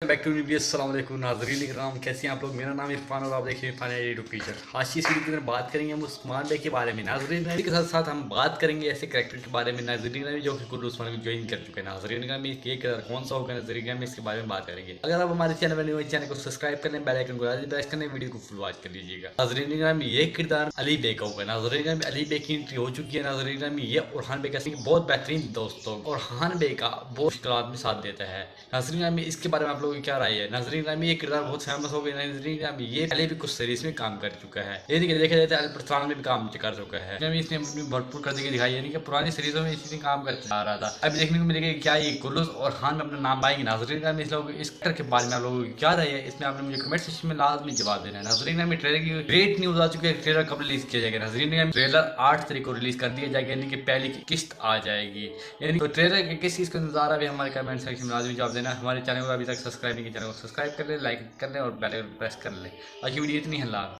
Back to video. अस्सलाम वालेकुम नाज़रीन इकराम, कैसे हैं आप लोग। मेरा नाम इरफान और आप देखिए इरफान एडिट टीचर। आज की इस वीडियो के अंदर बात करेंगे हम उस्मान बे के बारे में। नाज़रीन के साथ साथ हम बात करेंगे ऐसे कैरेक्टर के बारे में नाज़रीन जो कि कुल उस्मान को ज्वाइन कर चुके हैं। नाज़रीन में ये किरदार कौन सा होगा, नाज़रीन में इसके बारे में बात करेंगे। अगर आप हमारे चैनल में न्यू चैनल को सब्सक्राइब कर लें, बेल आइकन को प्रेस करने, वीडियो को फुल वॉच कर लीजिएगा। नाज़रीन में ये किरदार अली बे का होगा। नाज़रीन में अली बे की एंट्री हो चुकी है। नाज़रीन में ये उरहान बे का बहुत बेहतरीन दोस्तों और उरहान बे का बहुत मुश्किलात में साथ देता है। नाज़रीन में इसके बारे में आप लोगों की क्या राय है। नाज़रीन में ये किरदार बहुत फेमस हो गया। नाज़रीन में ये पहले भी कुछ सीरीज में काम कर चुका है, यानी कि देखा जाता है अल में भी काम कर चुका है। इसने अपनी भरपूर करके दिखाई, यानी कि पुरानी सीरीजों में इसी काम करता आ रहा था। अब देखने को मिलेगा क्या ये कुल्लूस और खान में अपना नाम पाएंगे। नाज़रीन में इस लोग इस एक्टर के बारे में आप लोगों की क्या राय है, इसमें आपने मुझे कमेंट सेक्शन में लाजमी जवाब देना है। नाज़रीन में ट्रेलर की ग्रेट न्यूज आ चुकी है। ट्रेलर कब रिलीज किया जाएगा। नाज़रीन में ट्रेलर 8 तारीख को रिलीज कर दिया जाएगा, यानी कि पहली की किस्त आ जाएगी। यानी तो ट्रेलर के किस चीज़ का इंतजार है हमारे कमेंट सेक्शन में लाजमी जवाब देना। हमारे चैनल को अभी तक सब्सक्राइब नहीं किया, चैनल को सब्सक्राइब कर ले, लाइक कर ले और बेल आइकन प्रेस कर ले। आज की वीडियो इतनी है।